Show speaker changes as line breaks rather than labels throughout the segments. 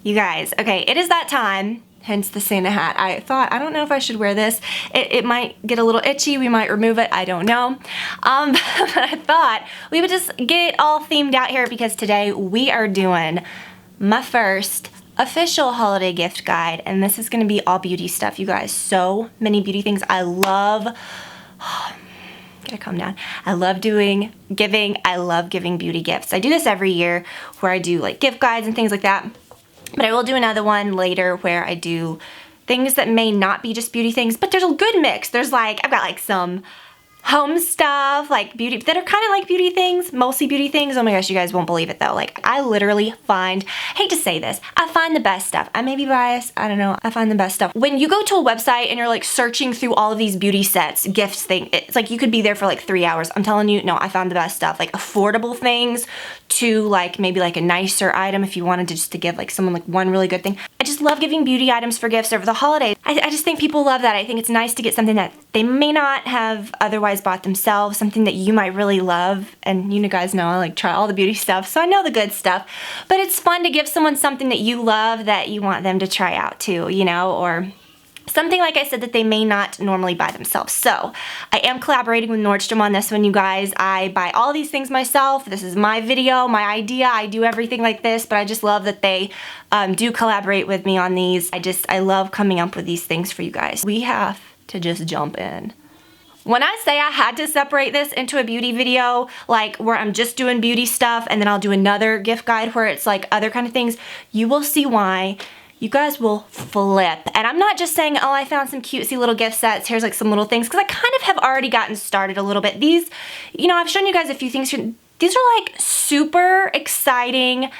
You guys, okay, it is that time, hence the Santa hat. I thought, I don't know if I should wear this. It might get a little itchy, we might remove it, I don't know. But I thought we would just get all themed out here because today we are doing my first official holiday gift guide, and this is gonna be all beauty stuff, you guys. So many beauty things. I love, gotta calm down. I love giving beauty gifts. I do this every year where I do like gift guides and things like that. But I will do another one later where I do things that may not be just beauty things, but there's a good mix. There's like, I've got like some home stuff, like beauty, that are kind of like beauty things, mostly beauty things. Oh my gosh, you guys won't believe it though. Like I literally find, hate to say this, I find the best stuff. I may be biased, I don't know. I find the best stuff. When you go to a website and you're like searching through all of these beauty sets, gifts thing, it's like you could be there for like 3 hours. I'm telling you, no, I found the best stuff. Like affordable things to like maybe like a nicer item if you wanted to just to give like someone like one really good thing. I just love giving beauty items for gifts over the holidays. I just think people love that. I think it's nice to get something that they may not have otherwise bought themselves, something that you might really love. And you guys know I like try all the beauty stuff, so I know the good stuff. But it's fun to give someone something that you love that you want them to try out too, you know, or something like I said that they may not normally buy themselves. So I am collaborating with Nordstrom on this one, you guys. I buy all these things myself. This is my video, my idea. I do everything like this, but I just love that they do collaborate with me on these. I love coming up with these things for you guys. We have to just jump in. When I say I had to separate this into a beauty video, like where I'm just doing beauty stuff and then I'll do another gift guide where it's like other kind of things, you will see why. You guys will flip. And I'm not just saying, oh, I found some cutesy little gift sets, here's like some little things, because I kind of have already gotten started a little bit. These, you know, I've shown you guys a few things. These are like super exciting.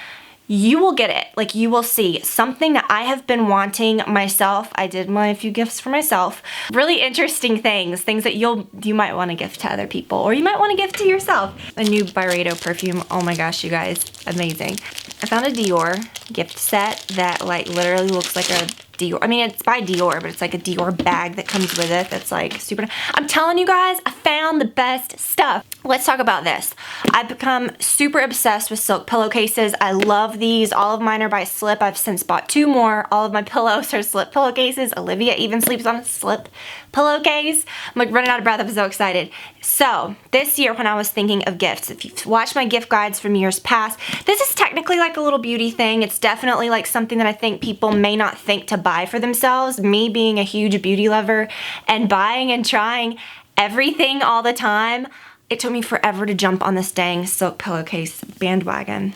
You will get it. Like you will see something that I have been wanting myself. I did my few gifts for myself. Really interesting things that you might want to gift to other people, or you might want to gift to yourself. A new Byredo perfume. Oh my gosh, you guys, amazing. I found a Dior gift set that like literally looks like a Dior. I mean, it's by Dior, but it's like a Dior bag that comes with it that's like super. I'm telling you guys, I found the best stuff. Let's talk about this. I've become super obsessed with silk pillowcases. I love these. All of mine are by Slip. I've since bought 2 more. All of my pillows are Slip pillowcases. Olivia even sleeps on a Slip pillowcase. I'm like running out of breath. I'm so excited. So this year when I was thinking of gifts, if you've watched my gift guides from years past, this is technically like a little beauty thing. It's definitely like something that I think people may not think to buy for themselves. Me being a huge beauty lover and buying and trying everything all the time, it took me forever to jump on this dang silk pillowcase bandwagon.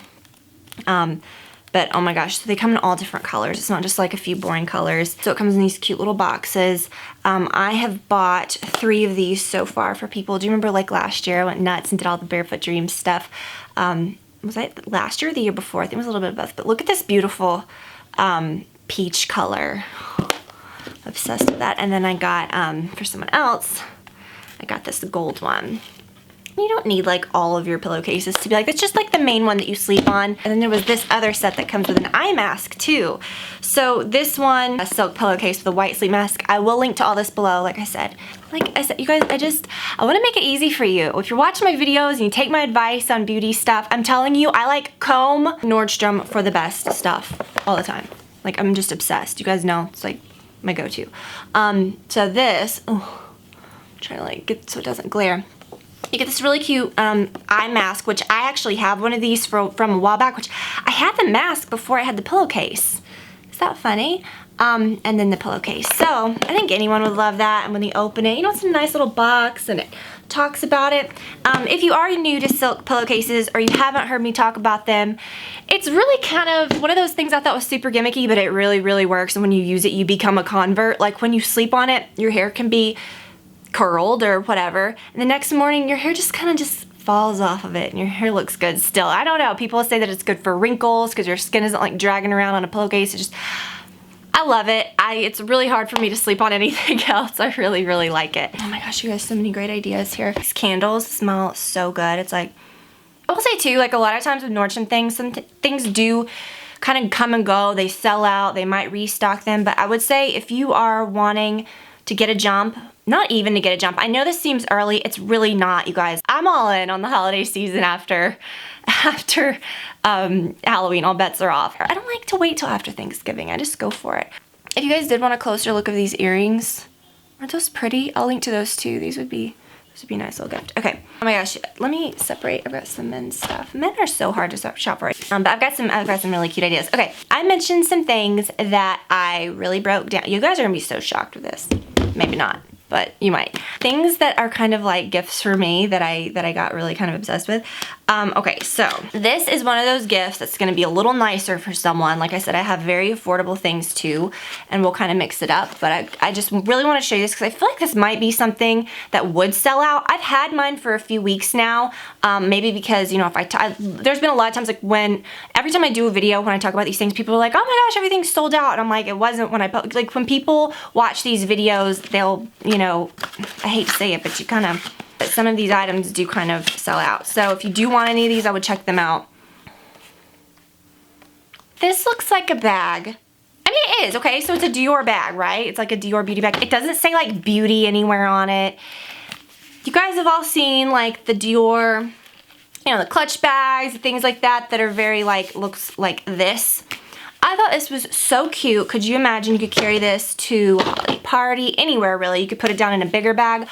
But oh my gosh, so they come in all different colors. It's not just like a few boring colors. So it comes in these cute little boxes. I have bought 3 of these so far for people. Do you remember like last year I went nuts and did all the Barefoot Dreams stuff? Was that last year or the year before? I think it was a little bit of both. But look at this beautiful peach color. Obsessed with that. And then I got, for someone else, I got this gold one. You don't need like all of your pillowcases to be like, it's just like the main one that you sleep on. And then there was this other set that comes with an eye mask too. So this one, a silk pillowcase with a white sleep mask. I will link to all this below, like I said. Like I said, you guys, I want to make it easy for you. If you're watching my videos and you take my advice on beauty stuff, I'm telling you, I like comb Nordstrom for the best stuff all the time. Like I'm just obsessed. You guys know, it's like my go-to. So this, oh, I'm trying to like get so it doesn't glare. You get this really cute eye mask, which I actually have one of these from a while back, which I had the mask before I had the pillowcase. Is that funny? And then the pillowcase. So I think anyone would love that. And when you open it, you know, it's a nice little box and it talks about it. If you are new to silk pillowcases or you haven't heard me talk about them, it's really kind of one of those things I thought was super gimmicky, but it really, really works. And when you use it, you become a convert. Like when you sleep on it, your hair can be curled or whatever, and the next morning your hair just kind of just falls off of it and your hair looks good still. I don't know, people say that it's good for wrinkles because your skin isn't like dragging around on a pillowcase. I love it. it's really hard for me to sleep on anything else. I really, really like it. Oh my gosh, you guys, so many great ideas here. These candles smell so good. It's like, I will say too, like a lot of times with Nordstrom things, some things do kind of come and go. They sell out, they might restock them, but I would say if you are wanting to get a jump. Not even to get a jump. I know this seems early. It's really not, you guys. I'm all in on the holiday season after Halloween. All bets are off. I don't like to wait till after Thanksgiving. I just go for it. If you guys did want a closer look of these earrings, aren't those pretty? I'll link to those too. These would be a nice little gift. Okay. Oh my gosh. Let me separate. I've got some men's stuff. Men are so hard to shop for. But I've got some really cute ideas. Okay. I mentioned some things that I really broke down. You guys are gonna be so shocked with this. Maybe not, but you might. Things that are kind of like gifts for me that I got really kind of obsessed with. Okay, so this is one of those gifts that's gonna be a little nicer for someone. Like I said, I have very affordable things too, and we'll kind of mix it up, but I just really wanna show you this because I feel like this might be something that would sell out. I've had mine for a few weeks now, maybe because, you know, there's been a lot of times like every time I do a video when I talk about these things, people are like, oh my gosh, everything's sold out. And I'm like, it wasn't when like when people watch these videos, they'll, you know, I hate to say it, but some of these items do kind of sell out. So if you do want any of these, I would check them out. This looks like a bag. I mean, it is, okay? So it's a Dior bag, right? It's like a Dior beauty bag. It doesn't say like beauty anywhere on it. You guys have all seen like the Dior, you know, the clutch bags, things like that are very like, looks like this. I thought this was so cute. Could you imagine you could carry this to a holiday party, anywhere really. You could put it down in a bigger bag.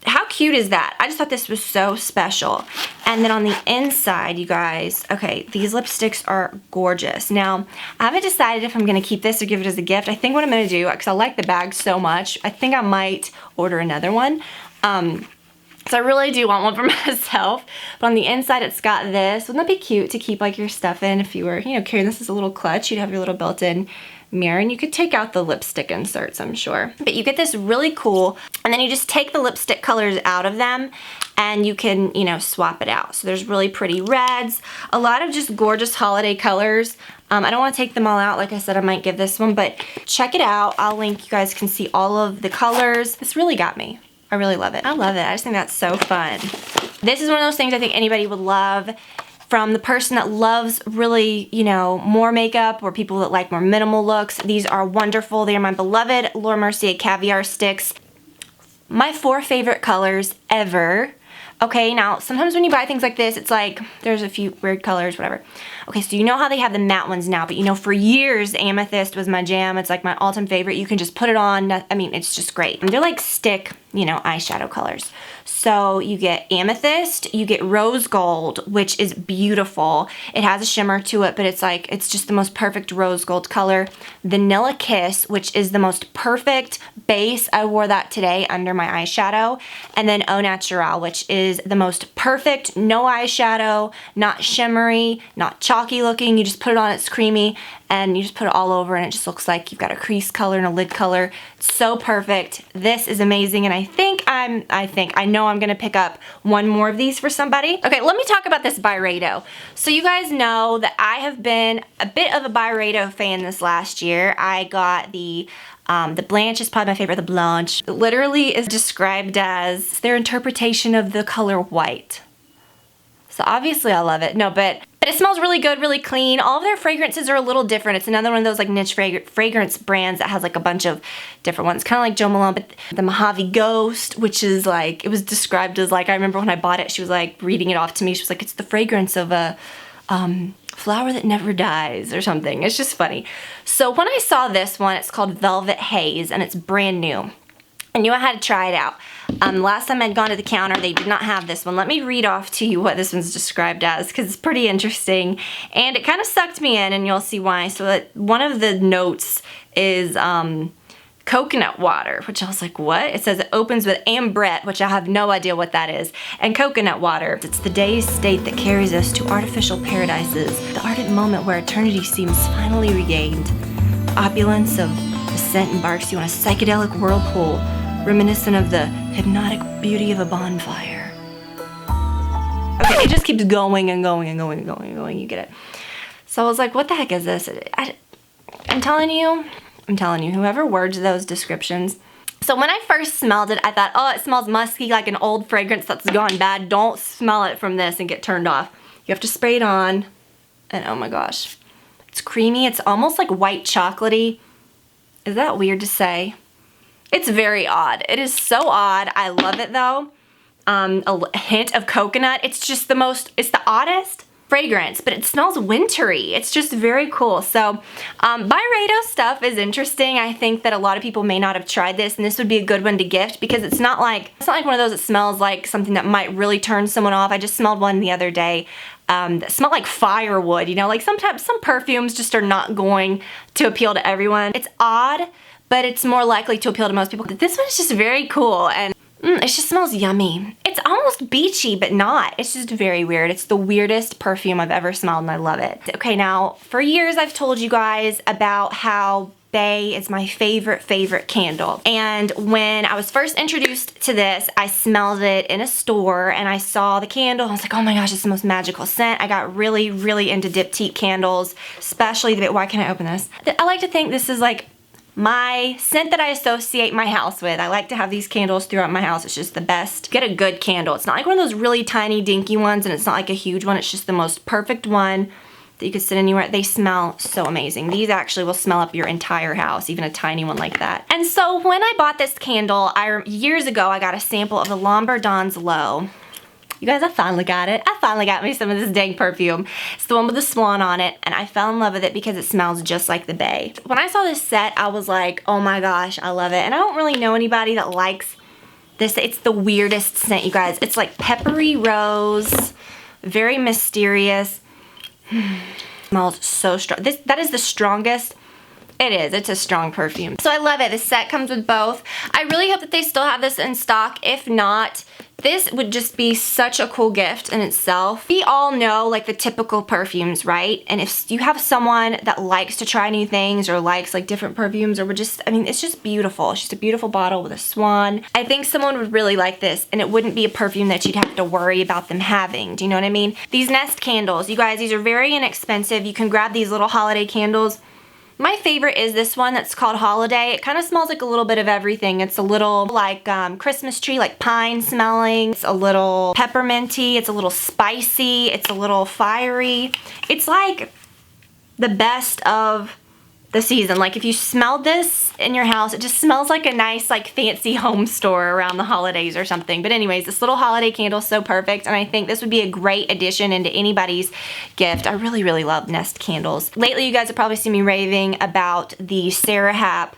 How cute is that? I just thought this was so special. And then on the inside, you guys, okay, these lipsticks are gorgeous. Now, I haven't decided if I'm gonna keep this or give it as a gift. I think what I'm gonna do, because I like the bag so much, I think I might order another one. So I really do want one for myself. But on the inside, it's got this. Wouldn't that be cute to keep like your stuff in if you were, you know, carrying this as a little clutch? You'd have your little built-in mirror, and you could take out the lipstick inserts, I'm sure. But you get this really cool, and then you just take the lipstick colors out of them, and you can, you know, swap it out. So there's really pretty reds, a lot of just gorgeous holiday colors. I don't want to take them all out. Like I said, I might give this one, but check it out. I'll link. You guys can see all of the colors. This really got me. I really love it. I love it. I just think that's so fun. This is one of those things I think anybody would love. From the person that loves really, you know, more makeup, or people that like more minimal looks. These are wonderful. They are my beloved Laura Mercier caviar sticks. My 4 favorite colors ever. Okay, now sometimes when you buy things like this, it's like there's a few weird colors, whatever. Okay, so you know how they have the matte ones now, but you know, for years amethyst was my jam. It's like my all-time favorite. You can just put it on. I mean, it's just great. And they're like stick, you know, eyeshadow colors. So you get amethyst, you get rose gold, which is beautiful. It has a shimmer to it, but it's like, it's just the most perfect rose gold color. Vanilla Kiss, which is the most perfect base. I wore that today under my eyeshadow. And then Au Naturel, which is the most perfect, no eyeshadow, not shimmery, not chalky looking. You just put it on, it's creamy, and you just put it all over, and it just looks like you've got a crease color and a lid color. It's so perfect. This is amazing, and I know I'm gonna pick up one more of these for somebody. Okay, let me talk about this Byredo. So you guys know that I have been a bit of a Byredo fan this last year. I got the Blanche is probably my favorite, the Blanche. It literally is described as their interpretation of the color white. So obviously I love it. No, but it smells really good, really clean. All of their fragrances are a little different. It's another one of those like niche fragrance brands that has like a bunch of different ones. Kind of like Jo Malone, but the Mojave Ghost, which is like, it was described as like, I remember when I bought it, she was like reading it off to me. She was like, it's the fragrance of a flower that never dies or something. It's just funny. So when I saw this one, it's called Velvet Haze, and it's brand new. I knew I had to try it out. Last time I'd gone to the counter, they did not have this one. Let me read off to you what this one's described as, because it's pretty interesting. And it kind of sucked me in, and you'll see why. So that one of the notes is coconut water, which I was like, what? It says it opens with ambrette, which I have no idea what that is, and coconut water. It's the dazed state that carries us to artificial paradises, the ardent moment where eternity seems finally regained. The opulence of the scent embarks you on a psychedelic whirlpool, reminiscent of the hypnotic beauty of a bonfire. Okay, it just keeps going and going and going and going and going, you get it. So I was like, what the heck is this? I'm telling you, whoever words those descriptions. So when I first smelled it, I thought, oh, it smells musky, like an old fragrance that's gone bad. Don't smell it from this and get turned off. You have to spray it on, and oh my gosh. It's creamy, it's almost like white chocolatey. Is that weird to say? It's very odd. It is so odd. I love it though. A hint of coconut. It's just it's the oddest fragrance, but it smells wintry. It's just very cool. So Byredo stuff is interesting. I think that a lot of people may not have tried this, and this would be a good one to gift because it's not like one of those that smells like something that might really turn someone off. I just smelled one the other day that smelled like firewood. You know, like sometimes some perfumes just are not going to appeal to everyone. It's odd, but it's more likely to appeal to most people. This one is just very cool, and it just smells yummy. It's almost beachy, but not. It's just very weird. It's the weirdest perfume I've ever smelled, and I love it. Okay, now, for years I've told you guys about how Bay is my favorite candle. And when I was first introduced to this, I smelled it in a store, and I saw the candle. I was like, oh my gosh, it's the most magical scent. I got really into diptyque candles, especially why can't I open this? I like to think this is like my scent that I associate my house with. I like to have these candles throughout my house. It's just the best. Get a good candle. It's not like one of those really tiny dinky ones, and it's not like a huge one. It's just the most perfect one that you could sit anywhere. They smell so amazing. These actually will smell up your entire house, even a tiny one like that. And so when I bought this candle, years ago, I got a sample of the Lombardon's Low. You guys, I finally got it. I finally got me some of this dang perfume. It's the one with the swan on it, and I fell in love with it because it smells just like the Bay. When I saw this set, I was like, oh my gosh, I love it. And I don't really know anybody that likes this. It's the weirdest scent, you guys. It's like peppery rose, very mysterious. Smells so strong. That is the strongest. It is. It's a strong perfume. So I love it. This set comes with both. I really hope that they still have this in stock. If not, this would just be such a cool gift in itself. We all know like the typical perfumes, right? And if you have someone that likes to try new things or likes like different perfumes or it's just beautiful. It's just a beautiful bottle with a swan. I think someone would really like this, and it wouldn't be a perfume that you'd have to worry about them having. Do you know what I mean? These Nest candles, you guys, these are very inexpensive. You can grab these little holiday candles. My favorite is this one that's called Holiday. It kind of smells like a little bit of everything. It's a little like Christmas tree, like pine smelling. It's a little pepperminty. It's a little spicy. It's a little fiery. It's like the best of the season. Like if you smelled this in your house, it just smells like a nice like fancy home store around the holidays or something. But anyways, this little holiday candle is so perfect, and I think this would be a great addition into anybody's gift. I really love Nest candles. Lately, you guys have probably seen me raving about the Sarah Happ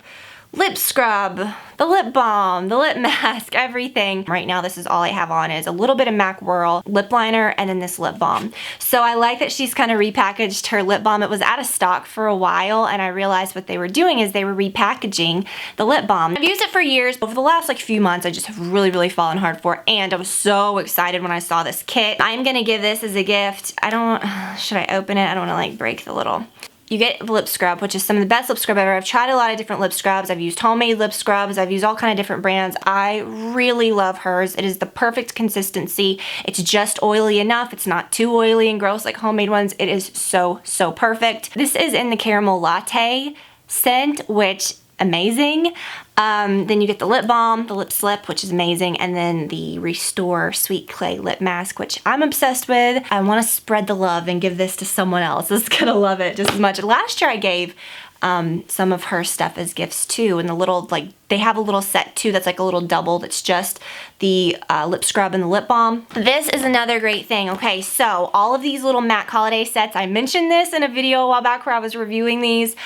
lip scrub, the lip balm, the lip mask, everything. Right now, this is all I have on is a little bit of MAC Whirl lip liner and then this lip balm. So I like that she's kind of repackaged her lip balm. It was out of stock for a while, and I realized what they were doing is they were repackaging the lip balm. I've used it for years, but over the last like few months, I just have really fallen hard for it, and I was so excited when I saw this kit. I'm gonna give this as a gift. Should I open it? I don't wanna like break the little. You get the lip scrub, which is some of the best lip scrub ever. I've tried a lot of different lip scrubs. I've used homemade lip scrubs. I've used all kind of different brands. I really love hers. It is the perfect consistency. It's just oily enough. It's not too oily and gross like homemade ones. It is so perfect. This is in the caramel latte scent, which amazing. Then you get the lip balm, the lip slip, which is amazing, and then the Restore Sweet Clay Lip Mask, which I'm obsessed with. I want to spread the love and give this to someone else that's gonna love it just as much. Last year I gave some of her stuff as gifts too, and the little, like, they have a little set too that's like a little double that's just the lip scrub and the lip balm. This is another great thing. Okay, so all of these little MAC holiday sets, I mentioned this in a video a while back where I was reviewing these.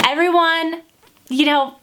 Everyone, you know,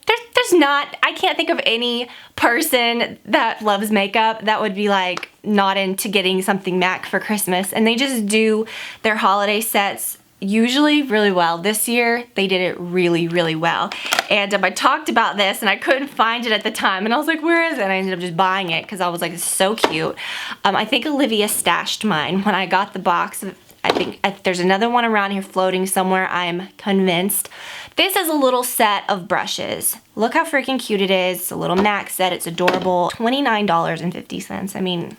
I can't think of any person that loves makeup that would be like not into getting something MAC for Christmas, and they just do their holiday sets usually really well. This year they did it really well, and I talked about this and I couldn't find it at the time, and I was like, where is it? And I ended up just buying it because I was like, it's so cute. I think Olivia stashed mine when I got the box. I think there's another one around here floating somewhere, I'm convinced. This is a little set of brushes. Look how freaking cute it is. It's a little MAC set. It's adorable. $29.50. I mean,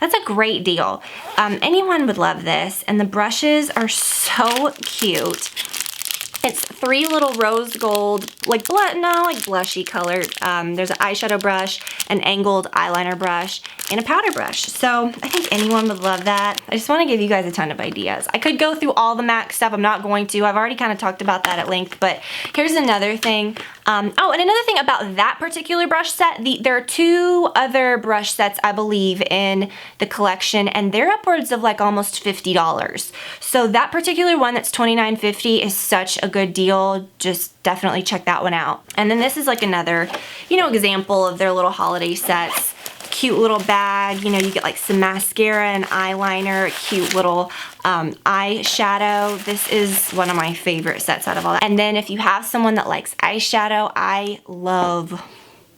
that's a great deal. Anyone would love this. And the brushes are so cute. It's 3 little rose gold, like blushy colored. There's an eyeshadow brush, an angled eyeliner brush, and a powder brush. So I think anyone would love that. I just want to give you guys a ton of ideas. I could go through all the MAC stuff. I'm not going to. I've already kind of talked about that at length, but here's another thing. Oh, and another thing about that particular brush set, there are 2 other brush sets, I believe, in the collection, and they're upwards of like almost $50. So that particular one that's $29.50 is such a good deal. Just definitely check that one out. And then this is like another, you know, example of their little holiday sets. Cute little bag, you know, you get like some mascara and eyeliner, a cute little eyeshadow. This is one of my favorite sets out of all that. And then if you have someone that likes eyeshadow, I love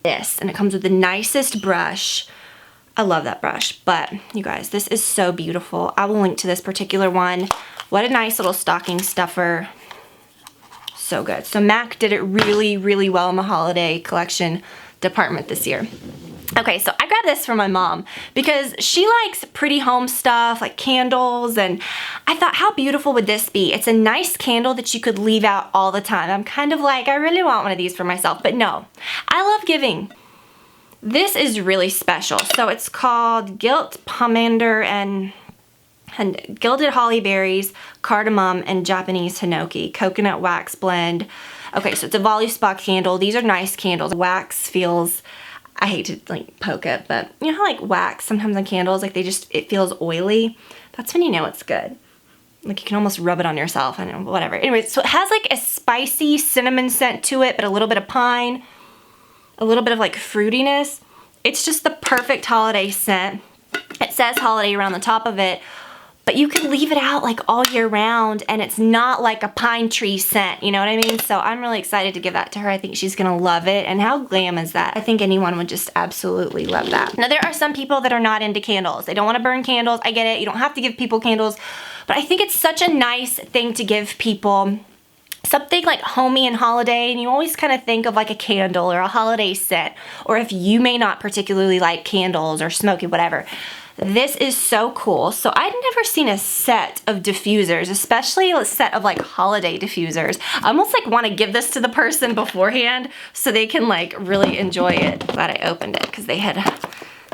this. And it comes with the nicest brush. I love that brush, but you guys, this is so beautiful. I will link to this particular one. What a nice little stocking stuffer. So good. So MAC did it really, really well in the holiday collection department this year. Okay, so I grabbed this for my mom because she likes pretty home stuff like candles, and I thought, how beautiful would this be? It's a nice candle that you could leave out all the time. I'm kind of like, I really want one of these for myself, but no, I love giving. This is really special. So it's called Gilt Pomander and Gilded Holly Berries, Cardamom, and Japanese Hinoki Coconut Wax Blend. Okay, so it's a Voluspa candle. These are nice candles. Wax feels, I hate to like poke it, but you know how like wax sometimes on candles, like it feels oily? That's when you know it's good. Like you can almost rub it on yourself, I don't know, whatever. Anyway, so it has like a spicy cinnamon scent to it, but a little bit of pine, a little bit of like fruitiness. It's just the perfect holiday scent. It says holiday around the top of it, but you can leave it out like all year round, and it's not like a pine tree scent, you know what I mean? So I'm really excited to give that to her. I think she's gonna love it. And how glam is that? I think anyone would just absolutely love that. Now there are some people that are not into candles. They don't wanna burn candles. I get it, you don't have to give people candles, but I think it's such a nice thing to give people. Something like homey and holiday, and you always kind of think of like a candle or a holiday scent, or if you may not particularly like candles or smoky, whatever. This is so cool. So I'd never seen a set of diffusers, especially a set of like holiday diffusers. I almost like want to give this to the person beforehand so they can like really enjoy it. Glad I opened it because they had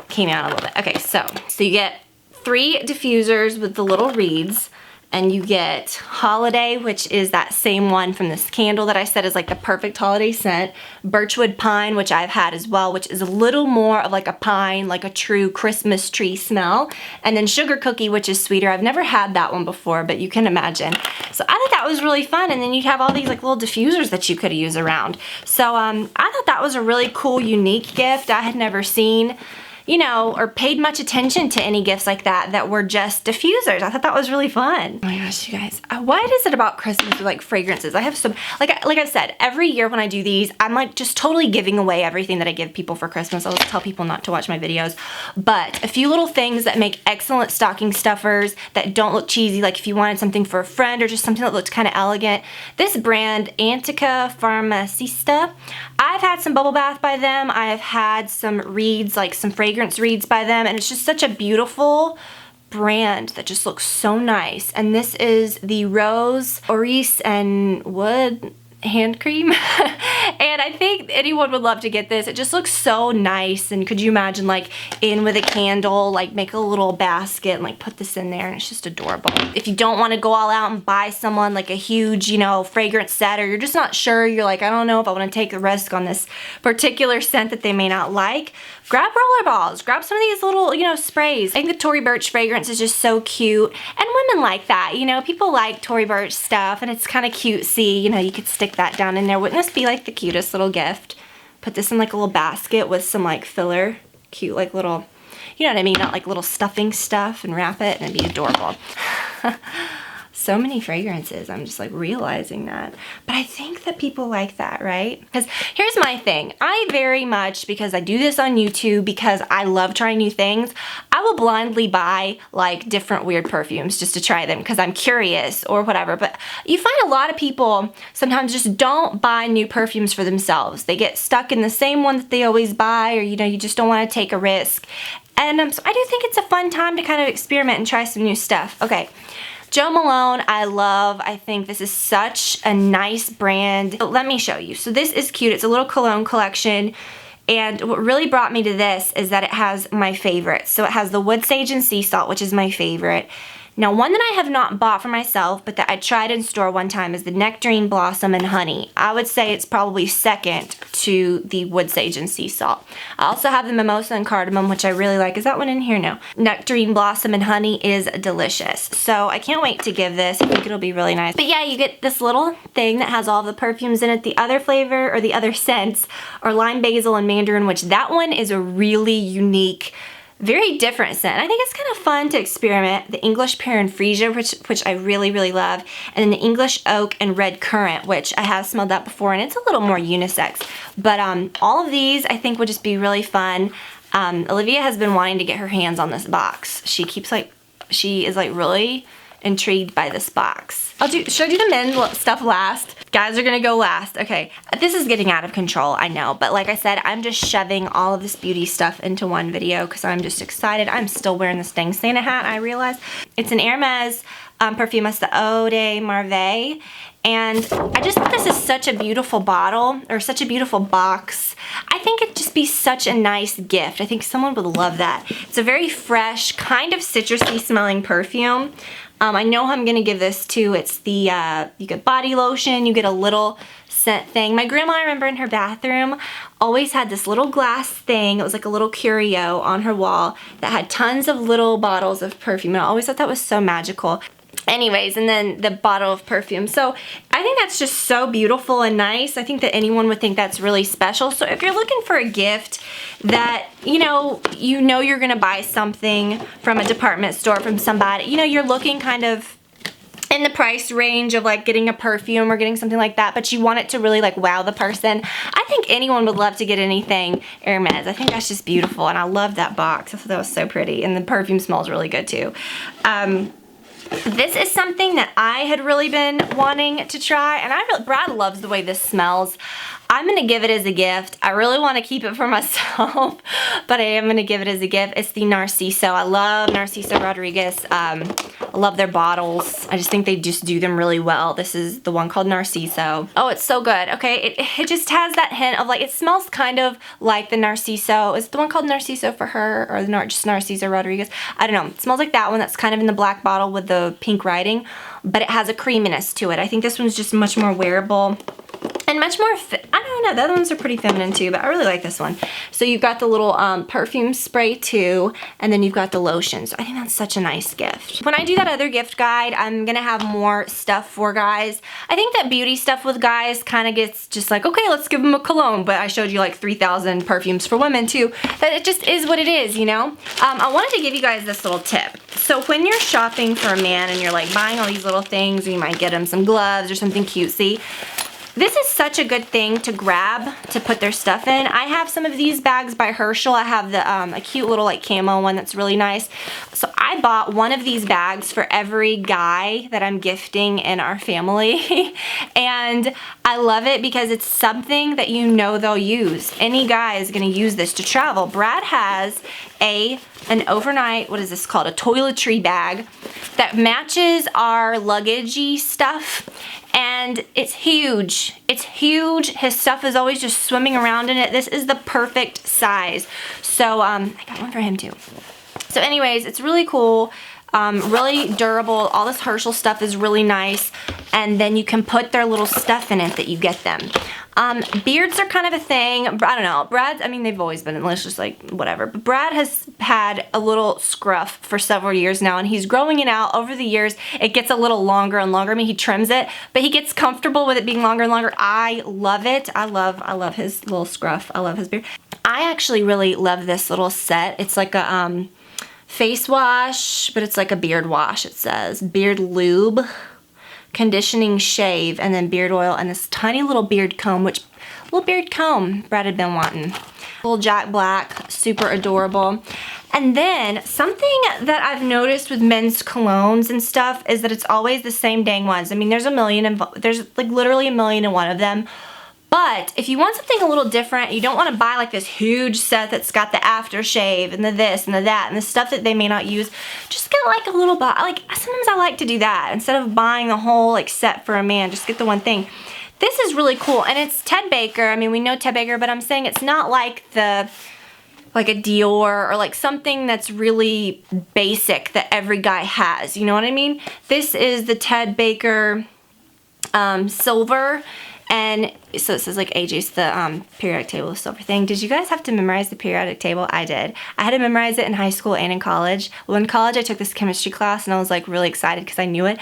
came out a little bit. Okay, so you get 3 diffusers with the little reeds. And you get Holiday, which is that same one from this candle that I said is like the perfect holiday scent. Birchwood Pine, which I've had as well, which is a little more of like a pine, like a true Christmas tree smell. And then Sugar Cookie, which is sweeter. I've never had that one before, but you can imagine. So I thought that was really fun. And then you have all these like little diffusers that you could use around. So I thought that was a really cool, unique gift. I had never seen, you know, or paid much attention to any gifts like that were just diffusers. I thought that was really fun. Oh my gosh, you guys, what is it about Christmas with like fragrances? I have some, like I said, every year when I do these, I'm like just totally giving away everything that I give people for Christmas. I always tell people not to watch my videos, but a few little things that make excellent stocking stuffers that don't look cheesy, like if you wanted something for a friend or just something that looked kind of elegant. This brand, Antica Farmacista, I've had some bubble bath by them. I have had some reeds, like some fragrance reeds by them, and it's just such a beautiful brand that just looks so nice. And this is the Rose, Orris, and Wood hand cream. And I think anyone would love to get this. It just looks so nice. And could you imagine like in with a candle, like make a little basket and like put this in there, and it's just adorable. If you don't want to go all out and buy someone like a huge, you know, fragrance set, or you're just not sure, you're like, I don't know if I want to take a risk on this particular scent that they may not like, grab rollerballs, grab some of these little, you know, sprays. I think the Tory Burch fragrance is just so cute, and women like that, you know, people like Tory Burch stuff, and it's kind of cutesy, you know, you could stick that down in there. Wouldn't this be like the cutest little gift? Put this in like a little basket with some like filler, cute like little, you know what I mean, not like little stuffing stuff, and wrap it, and it'd be adorable. So many fragrances, I'm just like realizing that. But I think that people like that, right? Because here's my thing. I very much, because I do this on YouTube, because I love trying new things, I will blindly buy like different weird perfumes just to try them because I'm curious or whatever. But you find a lot of people sometimes just don't buy new perfumes for themselves. They get stuck in the same one that they always buy, or you know, you just don't want to take a risk. And so I do think it's a fun time to kind of experiment and try some new stuff. Okay. Jo Malone, I love. I think this is such a nice brand. Let me show you. So this is cute. It's a little cologne collection. And what really brought me to this is that it has my favorites. So it has the Wood Sage and Sea Salt, which is my favorite. Now, one that I have not bought for myself, but that I tried in store one time is the Nectarine Blossom and Honey. I would say it's probably second to the Wood Sage and Sea Salt. I also have the Mimosa and Cardamom, which I really like. Is that one in here? No. Nectarine Blossom and Honey is delicious. So I can't wait to give this. I think it'll be really nice. But yeah, you get this little thing that has all the perfumes in it. The other flavor, or the other scents, are Lime Basil and Mandarin, which that one is a really unique, very different scent. I think it's kind of fun to experiment. The English Pear and Freesia, which I really, really love. And then the English Oak and Red Currant, which I have smelled that before, and it's a little more unisex. But all of these I think would just be really fun. Olivia has been wanting to get her hands on this box. She is like really intrigued by this box. Should I do the men's stuff last? Guys are gonna go last. Okay, this is getting out of control, I know, but like I said, I'm just shoving all of this beauty stuff into one video because I'm just excited. I'm still wearing this dang Santa hat, I realize. It's an Hermes perfume, it's the Eau de Merveille, and I just thought this is such a beautiful bottle, or such a beautiful box. I think it'd just be such a nice gift. I think someone would love that. It's a very fresh, kind of citrusy smelling perfume. I know who I'm gonna give this to. It's the, you get body lotion, you get a little scent thing. My grandma, I remember in her bathroom, always had this little glass thing. It was like a little curio on her wall that had tons of little bottles of perfume. And I always thought that was so magical. Anyways, and then the bottle of perfume. So I think that's just so beautiful and nice. I think that anyone would think that's really special. So if you're looking for a gift that, you know you're gonna buy something from a department store, from somebody, you're looking kind of in the price range of like getting a perfume or getting something like that, but you want it to really like wow the person, I think anyone would love to get anything Hermes. I think that's just beautiful, and I love that box. I thought that was so pretty, and the perfume smells really good too. This is something that I had really been wanting to try, and Brad loves the way this smells. I'm gonna give it as a gift. I really want to keep it for myself, but I am gonna give it as a gift. It's the Narciso. I love Narciso Rodriguez. I love their bottles. I just think they just do them really well. This is the one called Narciso. Oh, it's so good. Okay, it just has that hint of like, it smells kind of like the Narciso. Is the one called Narciso for her, or just Narciso Rodriguez? I don't know. It smells like that one that's kind of in the black bottle with the pink writing, but it has a creaminess to it. I think this one's just much more wearable and much more, I don't know, the other ones are pretty feminine too, but I really like this one. So you've got the little perfume spray too, and then you've got the lotion. So I think that's such a nice gift. When I do that other gift guide, I'm gonna have more stuff for guys. I think that beauty stuff with guys kind of gets just like, okay, let's give them a cologne, but I showed you like 3,000 perfumes for women too. That it just is what it is, I wanted to give you guys this little tip. So when you're shopping for a man and you're like buying all these little things, or you might get him some gloves or something cutesy, this is such a good thing to grab to put their stuff in. I have some of these bags by Herschel. I have the a cute little like camo one that's really nice. So I bought one of these bags for every guy that I'm gifting in our family. And I love it because it's something that they'll use. Any guy is gonna use this to travel. Brad has an overnight, what is this called? A toiletry bag that matches our luggagey stuff. And it's huge. It's huge. His stuff is always just swimming around in it. This is the perfect size. So I got one for him too. So anyways, it's really cool. Really durable. All this Herschel stuff is really nice. And then you can put their little stuff in it that you get them. Beards are kind of a thing. I don't know. they've always been, let's just like, whatever. But Brad has had a little scruff for several years now, and he's growing it out over the years. It gets a little longer and longer. He trims it, but he gets comfortable with it being longer and longer. I love it. I love his little scruff. I love his beard. I actually really love this little set. It's like a, face wash, but it's like a beard wash. It says beard lube, conditioning shave, and then beard oil, and this tiny little beard comb, Brad had been wanting. Little Jack Black, super adorable. And then something that I've noticed with men's colognes and stuff is that it's always the same dang ones. There's like literally a million and one of them. But if you want something a little different, you don't want to buy like this huge set that's got the aftershave and the this and the that and the stuff that they may not use, just get like a little bottle. Like sometimes I like to do that instead of buying the whole like set for a man, just get the one thing. This is really cool, and it's Ted Baker. I mean, we know Ted Baker, but I'm saying it's not like a Dior or like something that's really basic that every guy has. You know what I mean? This is the Ted Baker silver, and so it says like AJ's the periodic table silver thing. Did you guys have to memorize the periodic table? I did. I had to memorize it in high school and in college. Well, in college I took this chemistry class and I was like really excited because I knew it.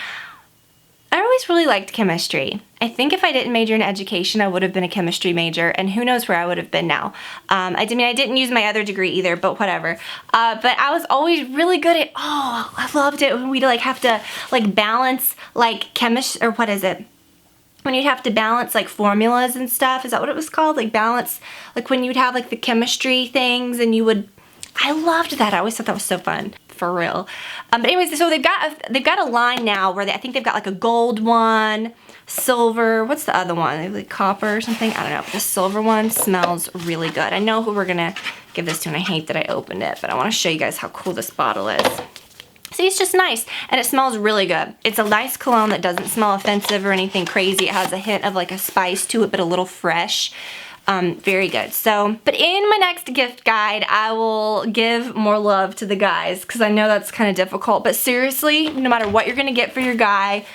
I always really liked chemistry. I think if I didn't major in education, I would have been a chemistry major, and who knows where I would have been now. I didn't use my other degree either, but whatever. But I was always really good at, I loved it when we'd like have to like balance like chemistry, or what is it? When you'd have to balance like formulas and stuff. Is that what it was called? Like balance, like when you'd have like the chemistry things and you would, I loved that. I always thought that was so fun. For real. But anyways, so they've got a line now where I think they've got like a gold one, silver, what's the other one? They have like copper or something? I don't know. But the silver one smells really good. I know who we're gonna give this to, and I hate that I opened it, but I wanna show you guys how cool this bottle is. See, it's just nice, and it smells really good. It's a nice cologne that doesn't smell offensive or anything crazy. It has a hint of like a spice to it, but a little fresh. Very good. So, but in my next gift guide, I will give more love to the guys because I know that's kind of difficult. But seriously, no matter what you're going to get for your guy,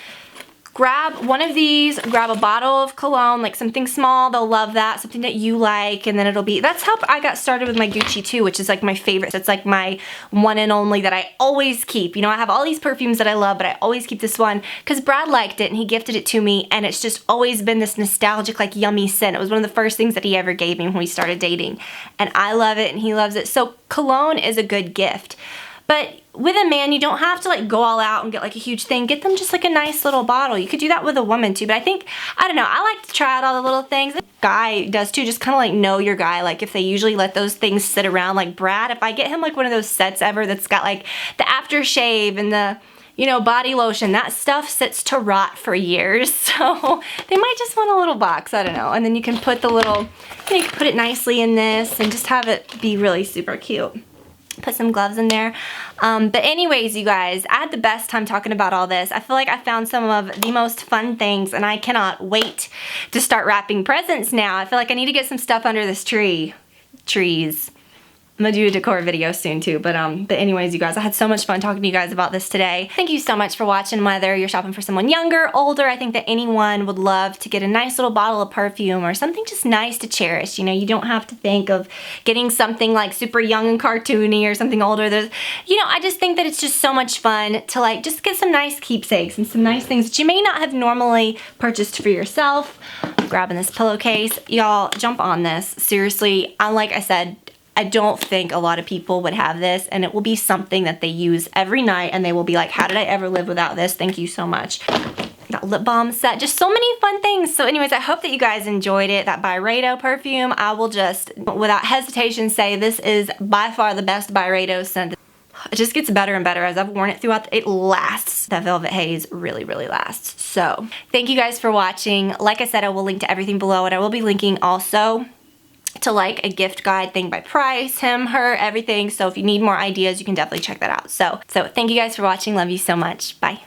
grab one of these, grab a bottle of cologne, like something small, they'll love that, something that you like, and then it'll be, that's how I got started with my Gucci too, which is like my favorite. It's like my one and only that I always keep. You know, I have all these perfumes that I love, but I always keep this one because Brad liked it and he gifted it to me, and it's just always been this nostalgic, like yummy scent. It was one of the first things that he ever gave me when we started dating, and I love it and he loves it. So cologne is a good gift. But with a man, you don't have to like go all out and get like a huge thing. Get them just like a nice little bottle. You could do that with a woman too, but I think, I don't know, I like to try out all the little things. The guy does too, just kind of like know your guy. Like if they usually let those things sit around, like Brad, if I get him like one of those sets ever that's got like the aftershave and the, you know, body lotion, that stuff sits to rot for years. So they might just want a little box, I don't know. And then you can put the little, you can put it nicely in this and just have it be really super cute. Put some gloves in there. But anyways, you guys, I had the best time talking about all this. I feel like I found some of the most fun things, and I cannot wait to start wrapping presents now. I feel like I need to get some stuff under this tree. Trees. I'm gonna do a decor video soon too, but anyways, you guys, I had so much fun talking to you guys about this today. Thank you so much for watching. Whether you're shopping for someone younger, older, I think that anyone would love to get a nice little bottle of perfume or something just nice to cherish. You know, you don't have to think of getting something like super young and cartoony or something older. There's, you know, I just think that it's just so much fun to like just get some nice keepsakes and some nice things that you may not have normally purchased for yourself. I'm grabbing this pillowcase. Y'all, jump on this. Seriously, like I said, I don't think a lot of people would have this, and it will be something that they use every night and they will be like, how did I ever live without this? Thank you so much. Got lip balm set, just so many fun things. So anyways, I hope that you guys enjoyed it. That Byredo perfume, I will just, without hesitation, say this is by far the best Byredo scent. It just gets better and better as I've worn it throughout. It lasts. That Velvet Haze really, really lasts. So thank you guys for watching. Like I said, I will link to everything below, and I will be linking also to like a gift guide thing by price, him, her, everything. So if you need more ideas, you can definitely check that out. So thank you guys for watching. Love you so much. Bye.